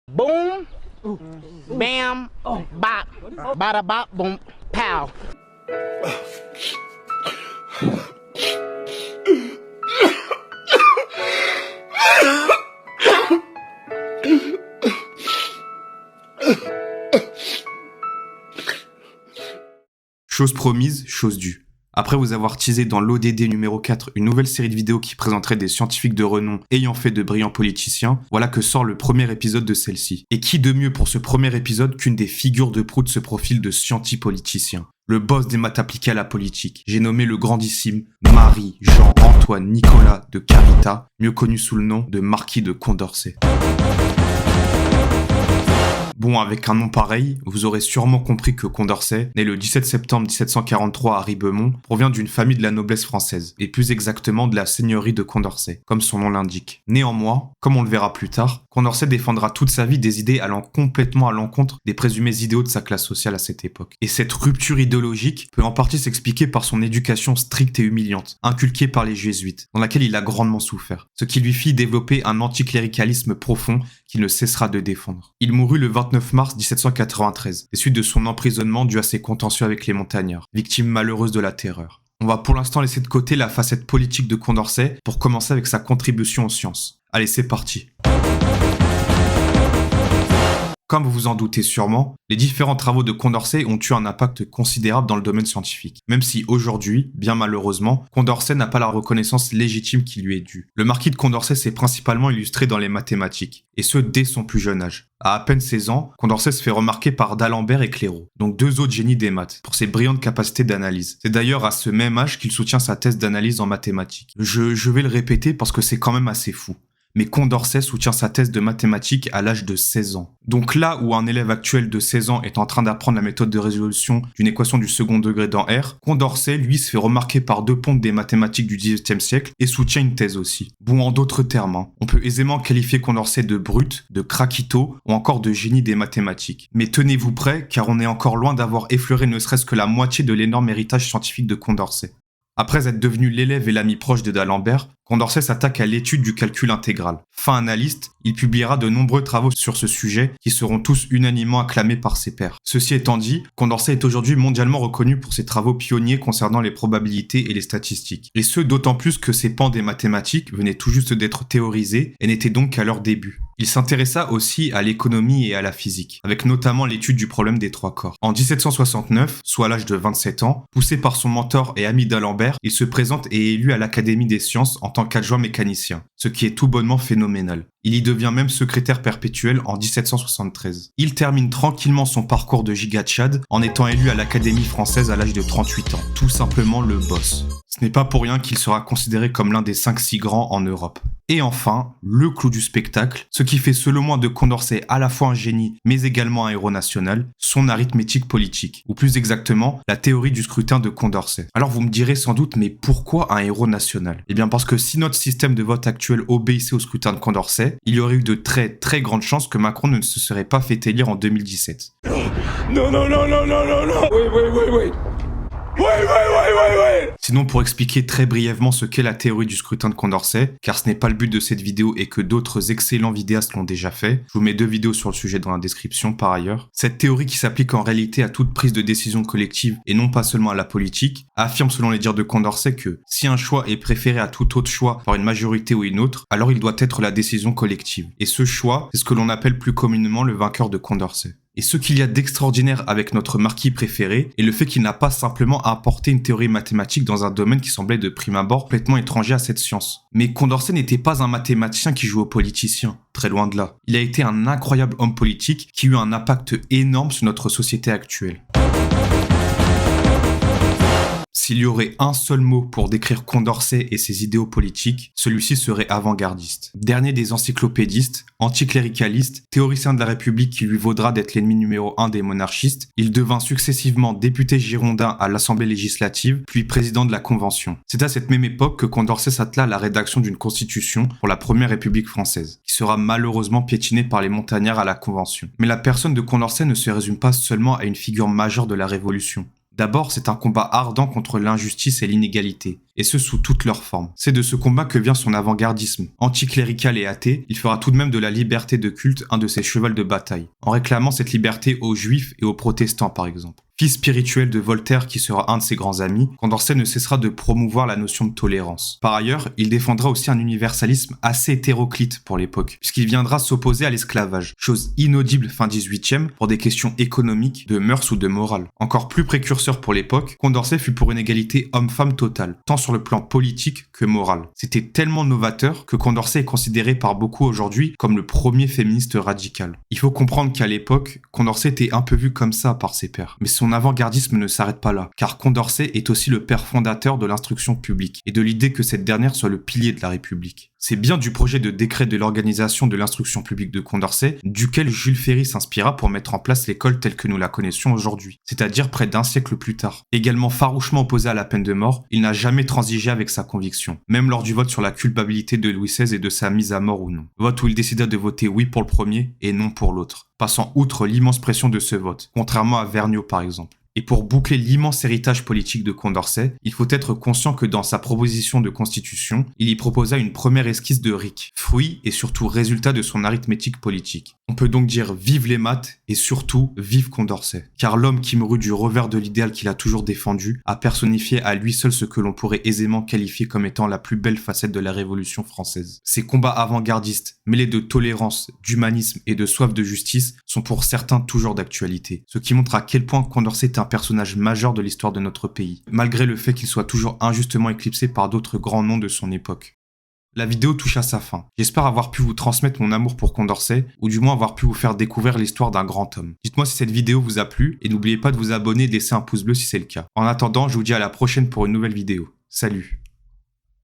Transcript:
Boom, bam, bop, bada bop, boom, pow. Chose promise, chose due. Après vous avoir teasé dans l'ODD numéro 4 une nouvelle série de vidéos qui présenterait des scientifiques de renom ayant fait de brillants politiciens, voilà que sort le premier épisode de celle-ci. Et qui de mieux pour ce premier épisode qu'une des figures de proue de ce profil de scienti-politicien, le boss des maths appliquées à la politique. J'ai nommé le grandissime Marie Jean-Antoine Nicolas de Carita, mieux connu sous le nom de Marquis de Condorcet. Bon, avec un nom pareil, vous aurez sûrement compris que Condorcet, né le 17 septembre 1743 à Ribemont, provient d'une famille de la noblesse française, et plus exactement de la seigneurie de Condorcet, comme son nom l'indique. Néanmoins, comme on le verra plus tard, Condorcet défendra toute sa vie des idées allant complètement à l'encontre des présumés idéaux de sa classe sociale à cette époque. Et cette rupture idéologique peut en partie s'expliquer par son éducation stricte et humiliante, inculquée par les jésuites, dans laquelle il a grandement souffert, ce qui lui fit développer un anticléricalisme profond qu'il ne cessera de défendre. Il mourut le 29 mars 1793, des suites de son emprisonnement dû à ses contentieux avec les montagnards, victime malheureuse de la terreur. On va pour l'instant laisser de côté la facette politique de Condorcet pour commencer avec sa contribution aux sciences. Allez, c'est parti. Comme vous vous en doutez sûrement, les différents travaux de Condorcet ont eu un impact considérable dans le domaine scientifique. Même si aujourd'hui, bien malheureusement, Condorcet n'a pas la reconnaissance légitime qui lui est due. Le marquis de Condorcet s'est principalement illustré dans les mathématiques, et ce dès son plus jeune âge. À peine 16 ans, Condorcet se fait remarquer par d'Alembert et Clairaut, donc deux autres génies des maths, pour ses brillantes capacités d'analyse. C'est d'ailleurs à ce même âge qu'il soutient sa thèse d'analyse en mathématiques. Je vais le répéter parce que c'est quand même assez fou. Mais Condorcet soutient sa thèse de mathématiques à l'âge de 16 ans. Donc là où un élève actuel de 16 ans est en train d'apprendre la méthode de résolution d'une équation du second degré dans R, Condorcet, lui, se fait remarquer par deux pontes des mathématiques du XVIIIe siècle et soutient une thèse aussi. Bon, en d'autres termes, on peut aisément qualifier Condorcet de brute, de craquito ou encore de génie des mathématiques. Mais tenez-vous prêts, car on est encore loin d'avoir effleuré ne serait-ce que la moitié de l'énorme héritage scientifique de Condorcet. Après être devenu l'élève et l'ami proche de d'Alembert, Condorcet s'attaque à l'étude du calcul intégral. Fin analyste, il publiera de nombreux travaux sur ce sujet qui seront tous unanimement acclamés par ses pairs. Ceci étant dit, Condorcet est aujourd'hui mondialement reconnu pour ses travaux pionniers concernant les probabilités et les statistiques. Et ce d'autant plus que ces pans des mathématiques venaient tout juste d'être théorisés et n'étaient donc qu'à leur début. Il s'intéressa aussi à l'économie et à la physique, avec notamment l'étude du problème des trois corps. En 1769, soit à l'âge de 27 ans, poussé par son mentor et ami d'Alembert, il se présente et est élu à l'Académie des sciences en tant qu'adjoint mécanicien, ce qui est tout bonnement phénoménal. Il y devient même secrétaire perpétuel en 1773. Il termine tranquillement son parcours de giga-tchad en étant élu à l'Académie française à l'âge de 38 ans. Tout simplement le boss. Ce n'est pas pour rien qu'il sera considéré comme l'un des 5-6 grands en Europe. Et enfin, le clou du spectacle, ce qui fait selon moi de Condorcet à la fois un génie, mais également un héros national, son arithmétique politique, ou plus exactement, la théorie du scrutin de Condorcet. Alors vous me direz sans doute, mais pourquoi un héros national ? Eh bien parce que si notre système de vote actuel obéissait au scrutin de Condorcet, il y aurait eu de très grandes chances que Macron ne se serait pas fait élire en 2017. Non. Oui. Sinon, pour expliquer très brièvement ce qu'est la théorie du scrutin de Condorcet, car ce n'est pas le but de cette vidéo et que d'autres excellents vidéastes l'ont déjà fait, je vous mets 2 vidéos sur le sujet dans la description par ailleurs. Cette théorie qui s'applique en réalité à toute prise de décision collective et non pas seulement à la politique, affirme selon les dires de Condorcet que si un choix est préféré à tout autre choix par une majorité ou une autre, alors il doit être la décision collective. Et ce choix, c'est ce que l'on appelle plus communément le vainqueur de Condorcet. Et ce qu'il y a d'extraordinaire avec notre marquis préféré est le fait qu'il n'a pas simplement apporté une théorie mathématique dans un domaine qui semblait de prime abord complètement étranger à cette science. Mais Condorcet n'était pas un mathématicien qui joue aux politiciens, très loin de là. Il a été un incroyable homme politique qui a eu un impact énorme sur notre société actuelle. S'il y aurait un seul mot pour décrire Condorcet et ses idéaux politiques, celui-ci serait avant-gardiste. Dernier des encyclopédistes, anticléricaliste, théoricien de la République qui lui vaudra d'être l'ennemi numéro 1 des monarchistes, il devint successivement député girondin à l'Assemblée législative, puis président de la Convention. C'est à cette même époque que Condorcet s'attela à la rédaction d'une constitution pour la première République française, qui sera malheureusement piétinée par les montagnards à la Convention. Mais la personne de Condorcet ne se résume pas seulement à une figure majeure de la Révolution. D'abord, c'est un combat ardent contre l'injustice et l'inégalité. et ce sous toutes leurs formes. C'est de ce combat que vient son avant-gardisme. Anticlérical et athée, il fera tout de même de la liberté de culte un de ses chevals de bataille, en réclamant cette liberté aux juifs et aux protestants par exemple. Fils spirituel de Voltaire qui sera un de ses grands amis, Condorcet ne cessera de promouvoir la notion de tolérance. Par ailleurs, il défendra aussi un universalisme assez hétéroclite pour l'époque, puisqu'il viendra s'opposer à l'esclavage, chose inaudible fin 18e pour des questions économiques, de mœurs ou de morale. Encore plus précurseur pour l'époque, Condorcet fut pour une égalité homme-femme totale, tant sur le plan politique que moral. C'était tellement novateur que Condorcet est considéré par beaucoup aujourd'hui comme le premier féministe radical. Il faut comprendre qu'à l'époque, Condorcet était un peu vu comme ça par ses pairs, mais son avant-gardisme ne s'arrête pas là, car Condorcet est aussi le père fondateur de l'instruction publique, et de l'idée que cette dernière soit le pilier de la République. C'est bien du projet de décret de l'organisation de l'instruction publique de Condorcet, duquel Jules Ferry s'inspira pour mettre en place l'école telle que nous la connaissions aujourd'hui, c'est-à-dire près d'un siècle plus tard. Également farouchement opposé à la peine de mort, il n'a jamais transigé avec sa conviction, même lors du vote sur la culpabilité de Louis XVI et de sa mise à mort ou non. Vote où il décida de voter oui pour le premier et non pour l'autre, passant outre l'immense pression de ce vote, contrairement à Vergniaud par exemple. Et pour boucler l'immense héritage politique de Condorcet, il faut être conscient que dans sa proposition de constitution, il y proposa une première esquisse de RIC, fruit et surtout résultat de son arithmétique politique. On peut donc dire vive les maths et surtout vive Condorcet. Car l'homme qui mourut du revers de l'idéal qu'il a toujours défendu a personnifié à lui seul ce que l'on pourrait aisément qualifier comme étant la plus belle facette de la Révolution française. Ses combats avant-gardistes, mêlés de tolérance, d'humanisme et de soif de justice, sont pour certains toujours d'actualité. Ce qui montre à quel point Condorcet est un personnage majeur de l'histoire de notre pays, malgré le fait qu'il soit toujours injustement éclipsé par d'autres grands noms de son époque. La vidéo touche à sa fin. J'espère avoir pu vous transmettre mon amour pour Condorcet, ou du moins avoir pu vous faire découvrir l'histoire d'un grand homme. Dites-moi si cette vidéo vous a plu, et n'oubliez pas de vous abonner et de laisser un pouce bleu si c'est le cas. En attendant, je vous dis à la prochaine pour une nouvelle vidéo. Salut!